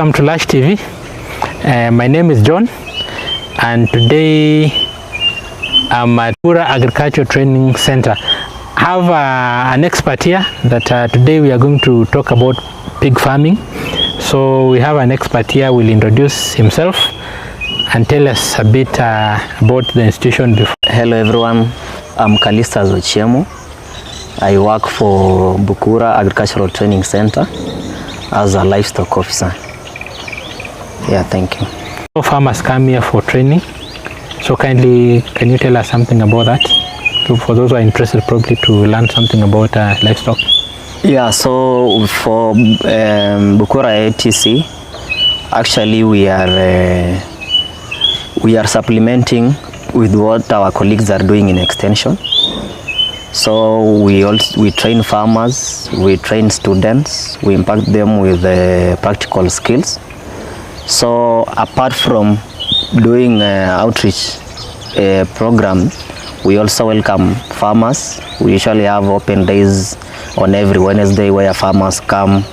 welcome to Lush TV. My name is John, and today I'm at Pura Agriculture Training Center. I have an expert here that today we are going to talk about pig farming. So we have an expert here who will introduce himself and tell us a bit about the institution before. Hello everyone, I'm Kalista Zochiemo. I work for Bukura Agricultural Training Center as a livestock officer. Yeah, thank you. So farmers come here for training. So kindly, can you tell us something about that? So for those who are interested probably to learn something about livestock. Yeah, so for Bukura ATC, actually we are supplementing with what our colleagues are doing in extension. So we train farmers, we train students, we impact them with practical skills. So apart from doing outreach program, we also welcome farmers. We usually have open days on every Wednesday where farmers come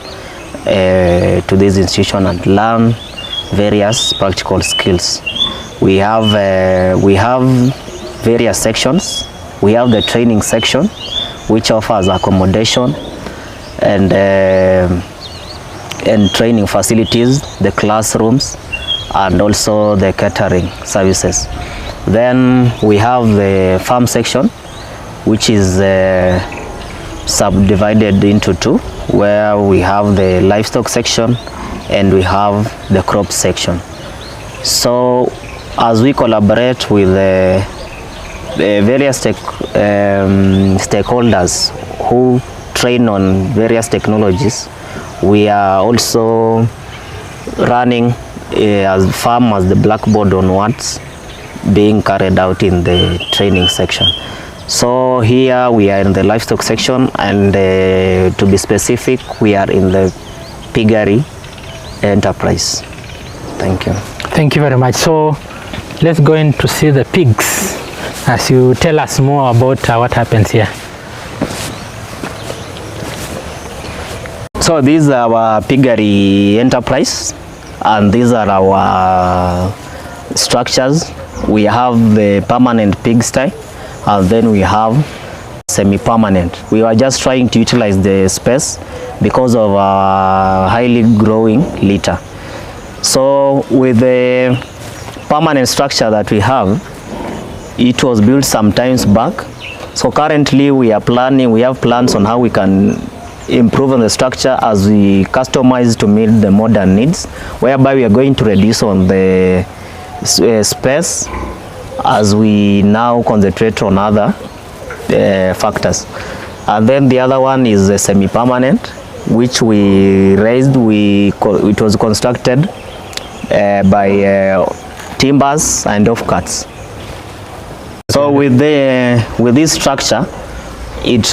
to this institution and learn various practical skills. We have various sections. We have the training section, which offers accommodation and training facilities, the classrooms, and also the catering services. Then we have the farm section, which is subdivided into two, where we have the livestock section and we have the crop section. So as we collaborate with the various stakeholders who train on various technologies, we are also running as farm as the blackboard on what's being carried out in the training section. So here we are in the livestock section, and to be specific, we are in the piggery enterprise. Thank you. Thank you very much. So let's go in to see the pigs as you tell us more about what happens here. So these are our piggery enterprise, and these are our structures. We have the permanent pigsty, and then we have semi-permanent. We are just trying to utilize the space because of our highly growing litter. So with the permanent structure that we have, it was built some times back. So currently we have plans on how we can improve on the structure as we customize to meet the modern needs, whereby we are going to reduce on the space as we now concentrate on other factors. And then the other one is a semi-permanent, which we raised. It was constructed by timbers and offcuts. So with this structure, it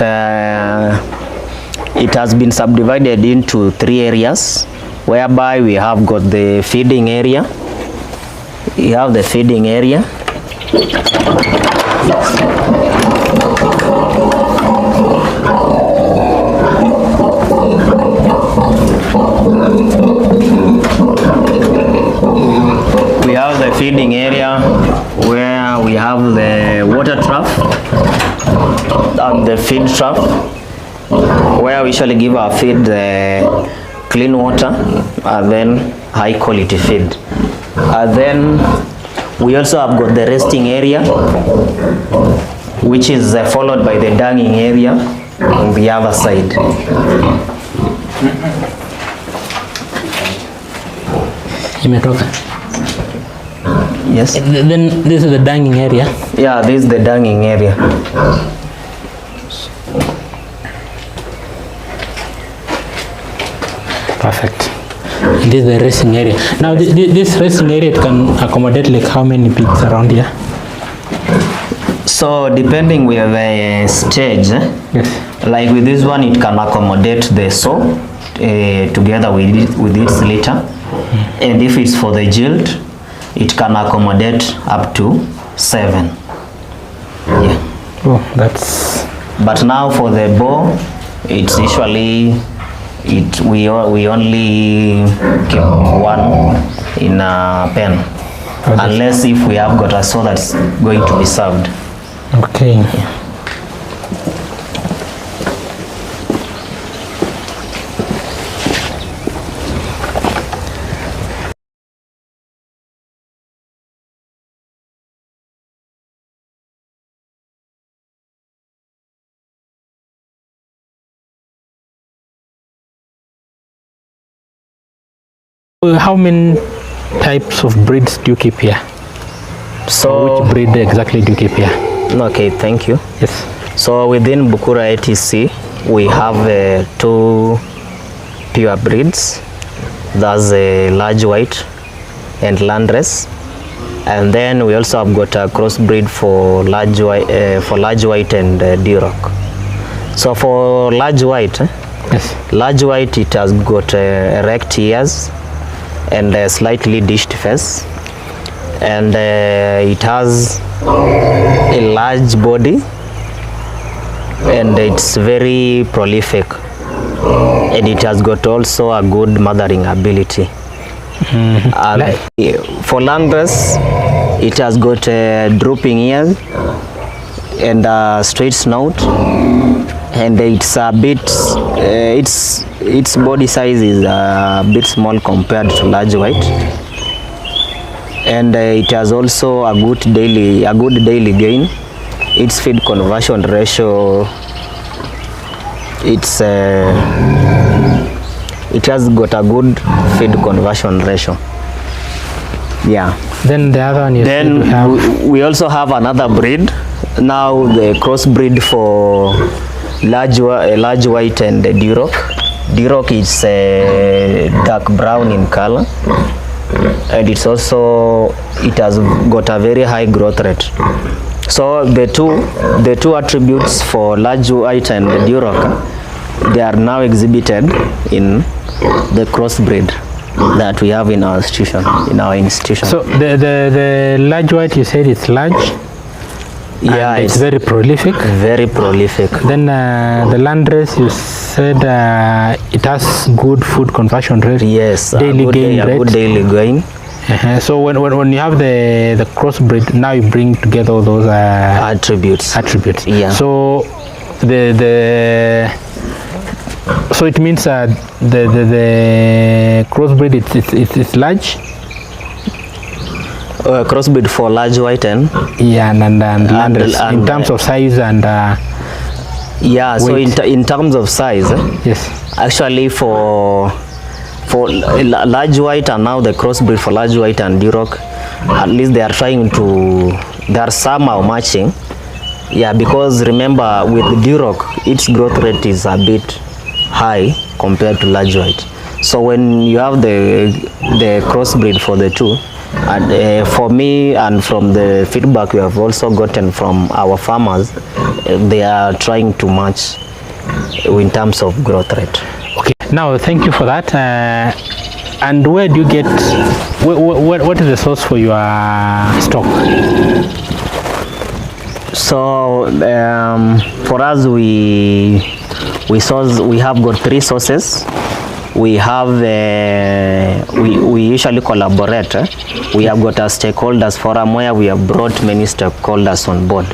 has been subdivided into three areas, whereby we have got the feeding area. We have the feeding area. We have the feeding area where we have the water trough and the feed trough, where we usually give our feed clean water and then high quality feed. And then we also have got the resting area, which is followed by the danging area on the other side. Yes. Then this is the danging area. Yeah, this is the danging area. Perfect. This is the resting area. Now this resting area, it can accommodate like how many pigs around here? So depending with the stage, yes. Like with this one, it can accommodate the sow together with its litter. And if it's for the jilt, it can accommodate up to 7. Yeah. Oh, that's... But now for the boar, it's usually we only keep one in a pen, unless if we have got a sow that's going to be served. Okay. Yeah. How many types of breeds do you keep here? So which breed exactly do you keep here? Okay, thank you. Yes. So within Bukura ATC, we have two pure breeds. That's a large white and landrace, and then we also have got a crossbreed for large white and Duroc. So for large white, yes, large white, it has got erect ears and a slightly dished face, and it has a large body, and it's very prolific, and it has got also a good mothering ability. And for landrace, it has got drooping ears and a straight snout, and it's a bit its body size is a bit small compared to large white, and it has also a good daily gain. Its feed conversion ratio, it has got a good feed conversion ratio. Yeah. Then the other one you then said we also have another breed now, the crossbreed for large white and Duroc. Duroc is dark brown in color, and it has got a very high growth rate. So the two attributes for large white and Duroc, they are now exhibited in the crossbreed that we have in our institution. So the large white, you said it's large. Yeah, it's very prolific. Very prolific. Then the landrace, you said it has good food conversion rate. Yes, daily gain rate. Good daily gain. So when you have the crossbreed, now you bring together all those attributes. Yeah. So so it means the crossbreed it's large. Crossbreed for large white and landrace in terms of size and yeah, weight. So in terms of size, yes, actually for large white and now the crossbreed for large white and Duroc, at least they are somehow matching. Yeah, because remember with Duroc, its growth rate is a bit high compared to large white. So when you have the crossbreed for the two, and for me and from the feedback we have also gotten from our farmers, they are trying to match in terms of growth rate. Okay, now thank you for that. And where do you get, what is the source for your stock? So for us, we have got three sources. We have we usually collaborate. We have got a stakeholders forum where we have brought many stakeholders on board.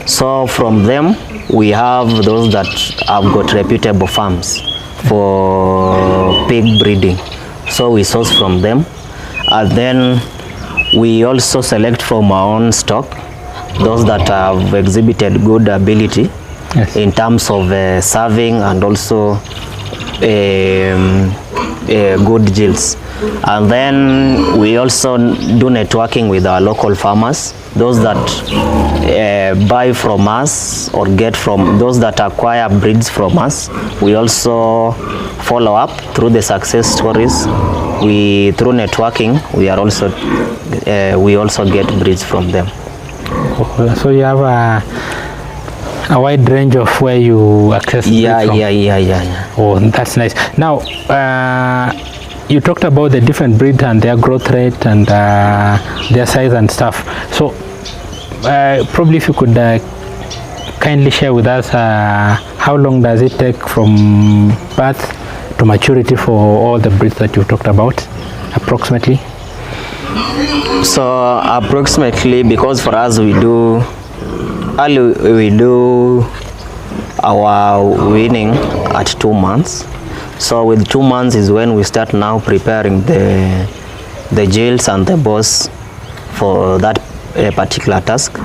So from them we have those that have got reputable farms for pig breeding. So we source from them, and then we also select from our own stock those that have exhibited good ability, yes, in terms of serving and also good yields. And then we also do networking with our local farmers, those that buy from us or get from those that acquire breeds from us. We also follow up through the success stories. Through networking, we also get breeds from them. So you have a wide range of where you access from. Yeah. Oh, that's nice. Now you talked about the different breeds and their growth rate and their size and stuff. So probably if you could kindly share with us how long does it take from birth to maturity for all the breeds that you've talked about, approximately? So approximately, because for us we do our weaning at 2 months. So with 2 months is when we start now preparing the gills and the boss for that particular task.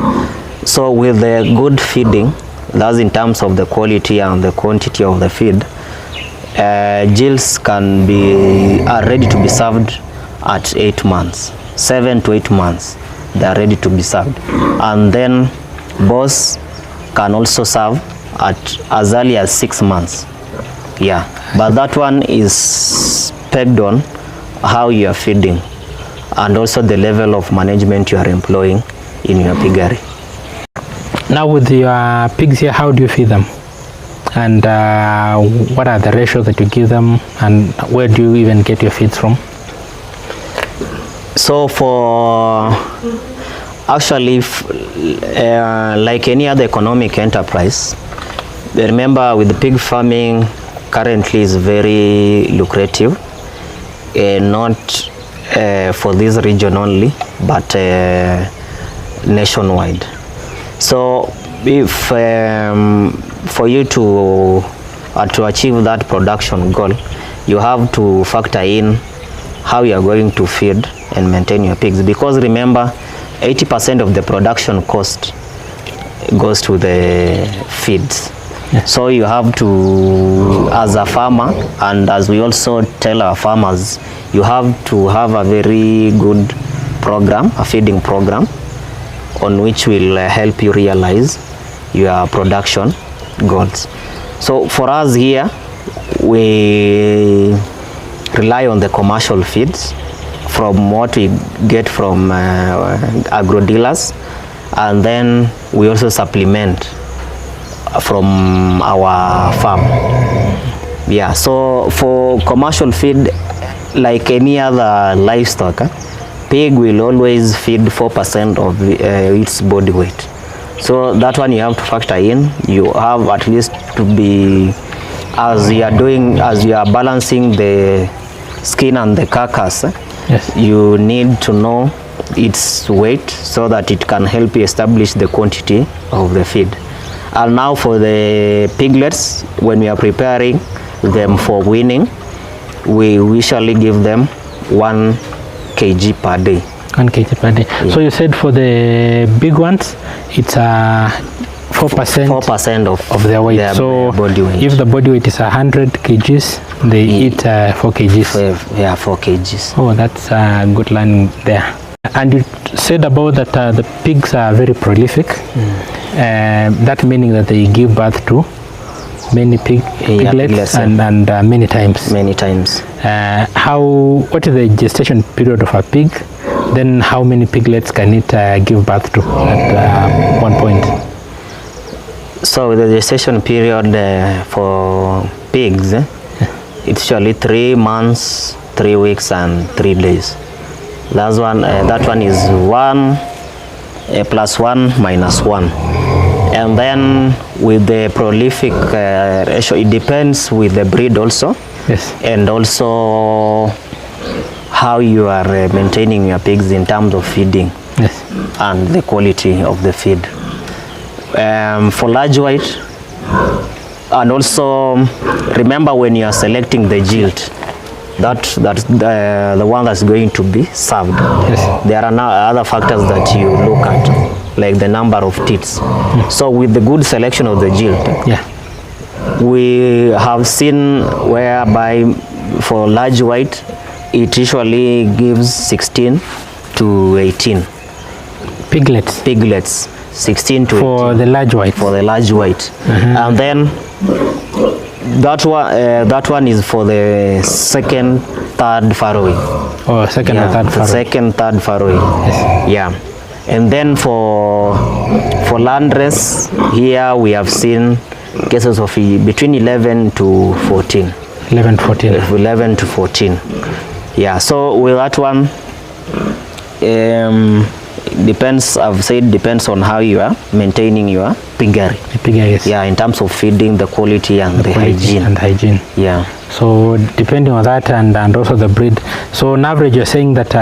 So with the good feeding, that's in terms of the quality and the quantity of the feed, gills are ready to be served at 8 months, 7 to 8 months. They are ready to be served, and then boss can also serve at as early as 6 months. Yeah, but that one is pegged on how you are feeding and also the level of management you are employing in your piggery. Now with your pigs here, how do you feed them? And what are the ratios that you give them, and where do you even get your feeds from? So for actually like any other economic enterprise, remember with the pig farming currently is very lucrative, not for this region only, but nationwide. So if for you to achieve that production goal, you have to factor in how you are going to feed and maintain your pigs, because remember 80% of the production cost goes to the feeds. Yes. So you have to, as a farmer, and as we also tell our farmers, you have to have a very good program, a feeding program, on which will help you realize your production goals. So for us here, we rely on the commercial feeds from what we get from agro dealers, and then we also supplement from our farm. Yeah, so for commercial feed, like any other livestock, pig will always feed 4% of its body weight. So that one you have to factor in. You have at least to be, as you are balancing the skin and the carcass, yes, you need to know its weight so that it can help you establish the quantity of the feed. And now for the piglets, when we are preparing them for weaning, we usually give them 1 kg per day. 1 kg per day. Yeah. So you said for the big ones, it's 4% of their weight. So body weight. If the body weight is 100 kgs, they eat 4 kgs. Yeah, 4 kgs. Oh, that's a good learning there. And you said about that the pigs are very prolific. That meaning that they give birth to many piglets, and many times. Many times. What is the gestation period of a pig? Then how many piglets can it give birth to at one point? So the gestation period for pigs, it's usually 3 months, 3 weeks, and 3 days. That one is 1 plus 1 minus 1. And then with the prolific ratio, it depends with the breed also. Yes. And also how you are maintaining your pigs in terms of feeding. Yes. And the quality of the feed. For large white, and also remember when you are selecting the jilt, that's the one that's going to be served. Yes. There are now other factors that you look at, like the number of teats. So with the good selection of the jilt, we have seen whereby for large white, it usually gives 16 to 18 piglets. 16 to 18 for the large white. For the large white. And then that one is for the second, third farrowing. Oh, second and third farrowing. Second, third farrowing. Yes. Yeah. And then for landrace, here we have seen cases of between 11 to 14. 11 to 14. Yeah. So with that one, depends. I've said depends on how you are maintaining your piggery. Yes. Yeah, in terms of feeding, the quality and the quality hygiene. And hygiene. Yeah. So depending on that and also the breed. So on average, you're saying that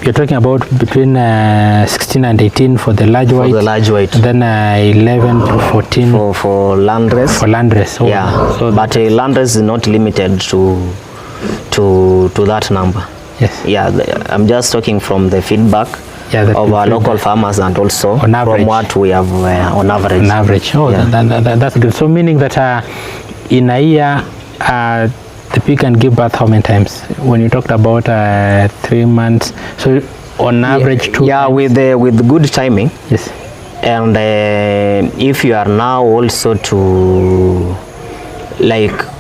you're talking about between 16 and 18 for the large white. For the large white. Then 11 to 14 for landrace. For landrace. So, yeah. So but landrace is not limited to that number. Yes. Yeah. I'm just talking from the feedback. Yeah, of our local farmers and also from what we have on average. On average. Oh, yeah. That's good. So meaning that in a year, the pig can give birth how many times? When you talked about 3 months, so on average 2 Yeah, with good timing. Yes. And if you are now also to, like,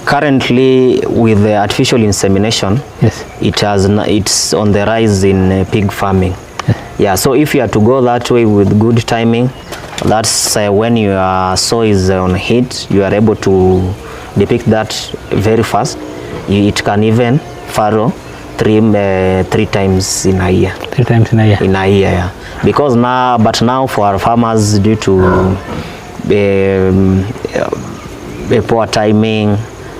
currently with the artificial insemination, yes, it's on the rise in pig farming. Yes. Yeah, so if you are to go that way with good timing, that's when your sow is on heat, you are able to depict that very fast. It can even farrow 3 times in a year. 3 times in a year. In a year, yeah. Because now for our farmers, due to poor timing,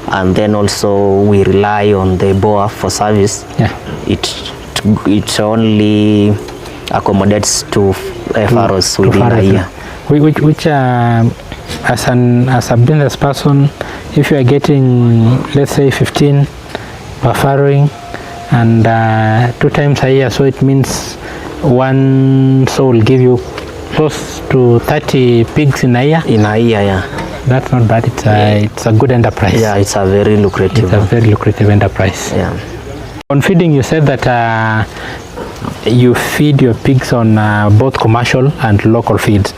and then also we rely on the boer for service. Yeah. It only accommodates 2 farrows within a year. Which as a business person, if you are getting, let's say, 15 per farrowing and 2 times a year, so it means one sow will give you close to 30 pigs in a year. In a year, yeah. That's not bad. It's a good enterprise. Yeah, it's a very lucrative. It's a very lucrative enterprise. Yeah. On feeding, you said that you feed your pigs on both commercial and local feeds.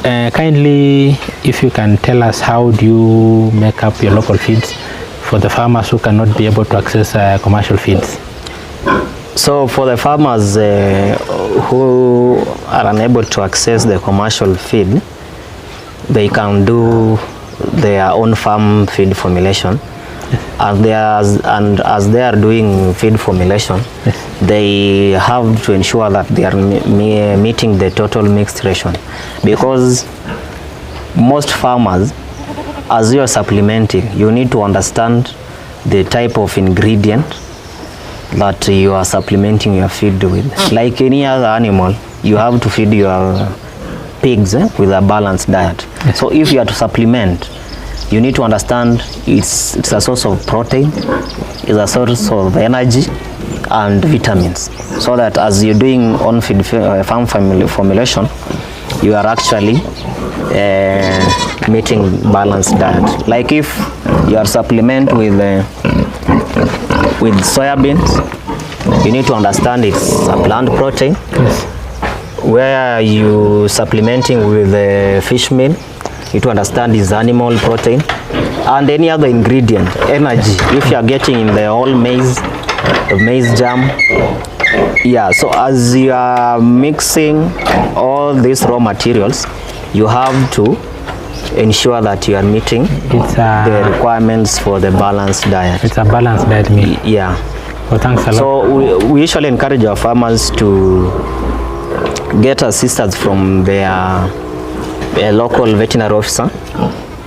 Kindly, if you can tell us, how do you make up your local feeds for the farmers who cannot be able to access commercial feeds? So for the farmers who are unable to access the commercial feed, they can do their own farm feed formulation. And as they are doing feed formulation, yes, they have to ensure that they are meeting the total mixed ration, because most farmers, as you are supplementing, you need to understand the type of ingredient that you are supplementing your feed with. Like any other animal, you have to feed your pigs with a balanced diet. Yes. So if you are to supplement, you need to understand it's a source of protein, it's a source of energy and vitamins, so that as you're doing on-feed farm formulation, you are actually meeting balanced diet. Like if you are supplement with soybeans, you need to understand it's a plant protein. Yes. Where you supplementing with fish meal, you need to understand is animal protein, and any other ingredient, energy. If you are getting in the whole maize germ, yeah. So as you are mixing all these raw materials, you have to ensure that you are meeting the requirements for the balanced diet. It's a balanced diet meal. Yeah. Well, thanks a lot. So we usually encourage our farmers to get assistance from their local veterinary officer,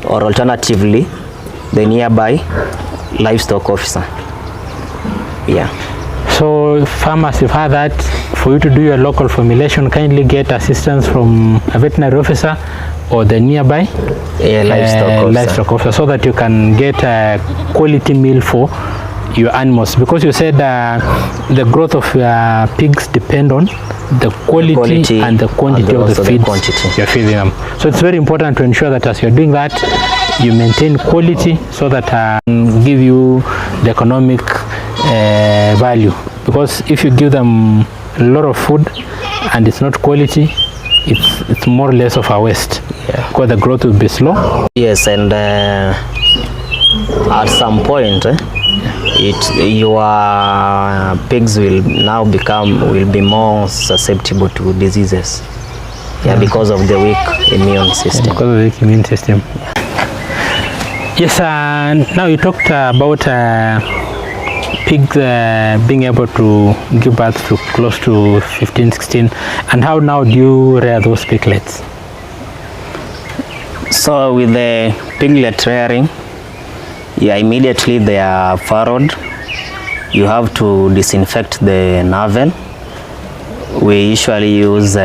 or alternatively the nearby livestock officer. Yeah. So farmers, you've heard that. For you to do your local formulation, kindly get assistance from a veterinary officer or the nearby livestock officer, so that you can get a quality meal for your animals, because you said the growth of your pigs depend on the quality and the quantity of the feed you're feeding them. So it's very important to ensure that as you're doing that, you maintain quality, so that give you the economic value. Because if you give them a lot of food and it's not quality, it's more or less of a waste. Yeah. Because the growth will be slow. Yes, and at some point your pigs will be more susceptible to diseases. Yeah, because of the weak immune system. Because of the weak immune system. Yes, now you talked about pigs being able to give birth to close to 15, 16, and how now do you rear those piglets? So with the piglet rearing, immediately they are farrowed. You have to disinfect the navel. We usually use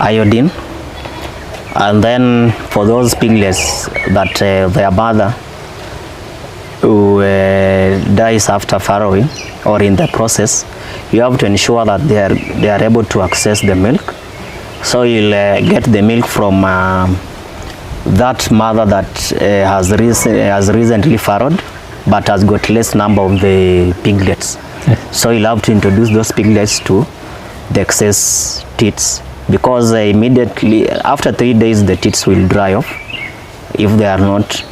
iodine, and then for those piglets that their mother who dies after farrowing or in the process, you have to ensure that they are able to access the milk. So you'll get the milk from that mother that has recently farrowed but has got less number of the piglets. Yes. So you'll have to introduce those piglets to the excess teats, because immediately after 3 days the teats will dry off if they are not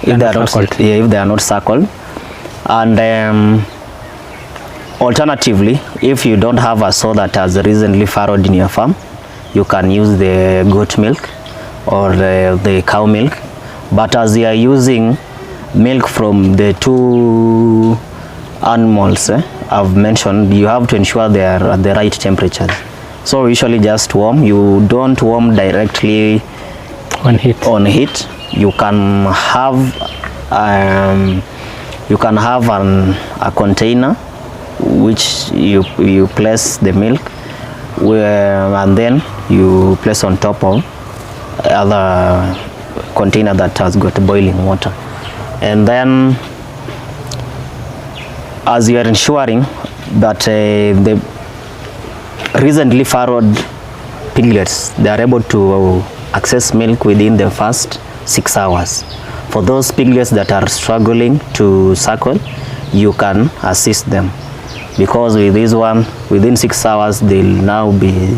if they are not suckled. And alternatively, if you don't have a sow that has recently farrowed in your farm, you can use the goat milk or the cow milk. But as you are using milk from the two animals I've mentioned, you have to ensure they are at the right temperatures. So usually just warm. You don't warm directly on heat. You can have a container which you place the milk and then you place on top of other container that has got boiling water. And then as you are ensuring that the recently farrowed piglets, they are able to access milk within the first 6 hours. For those piglets that are struggling to suckle, you can assist them, because with this one, within 6 hours they'll now be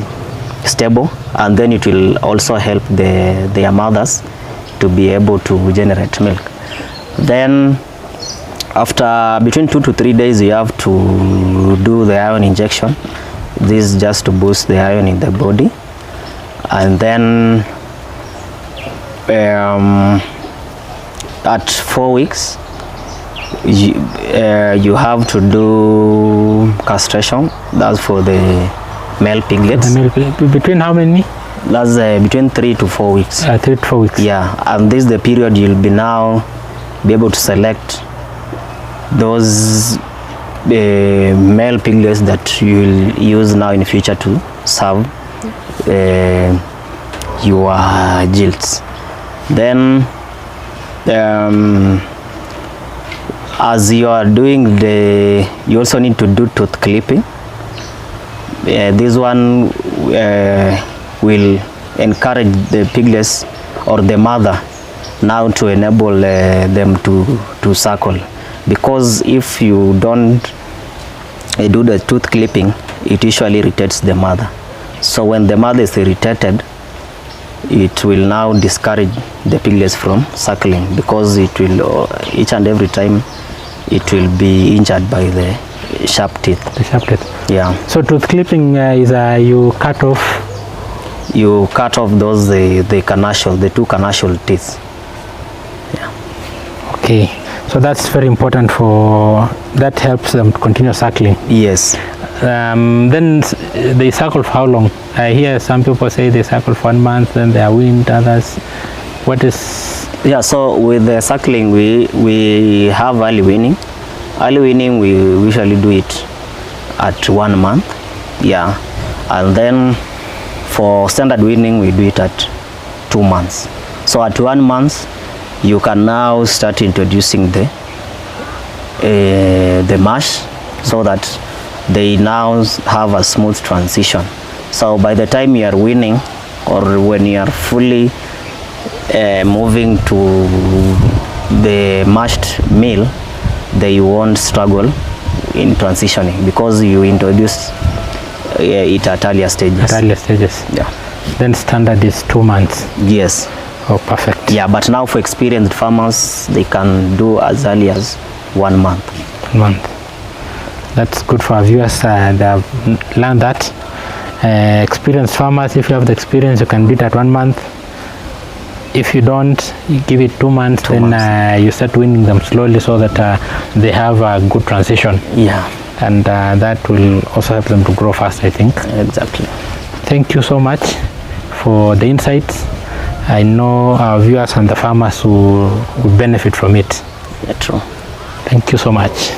stable, and then it will also help their mothers to be able to generate milk. Then after between 2 to 3 days you have to do the iron injection. This is just to boost the iron in the body. And then at 4 weeks you have to do castration. That's for the male piglets. Between how many? That's between 3 to 4 weeks. 3 to 4 weeks. Yeah, and this is the period you'll be able to select those male piglets that you'll use now in future to serve your jilts. Then as you are doing you also need to do tooth clipping. This one will encourage the piglets or the mother now to enable them to suckle, because if you don't do the tooth clipping, it usually irritates the mother. So when the mother is irritated, it will now discourage the piglets from suckling, because it will each and every time it will be injured by the sharp teeth. The sharp teeth. Yeah. So tooth clipping is you cut off those the two carnassial teeth. Yeah. Okay. So that's very important that helps them to continue suckling. Yes. Then they suckle for how long? I hear some people say they suckle for 1 month, then they are weaned, others. What is? Yeah, so with the suckling, we have early weaning. Early weaning, we usually do it at 1 month. Yeah. And then for standard weaning, we do it at 2 months. So at 1 month, you can now start introducing the mash, so that they now have a smooth transition. So by the time you are weaning, or when you are fully moving to the mashed meal, they won't struggle in transitioning, because you introduce it at earlier stages. At earlier stages. Yeah. Then standard is 2 months. Yes. Oh, perfect. Yeah, but now for experienced farmers, they can do as early as 1 month. 1 month. That's good for our viewers. They have learned that. Experienced farmers, if you have the experience, you can do it at 1 month. if you don't give it 2 months, 2 then months. you start weaning them slowly so that they have a good transition. Yeah, And that will also help them to grow fast, I think. exactly. Thank you so much for the insights. I know our viewers and the farmers will benefit from it. Yeah, true. Thank you so much.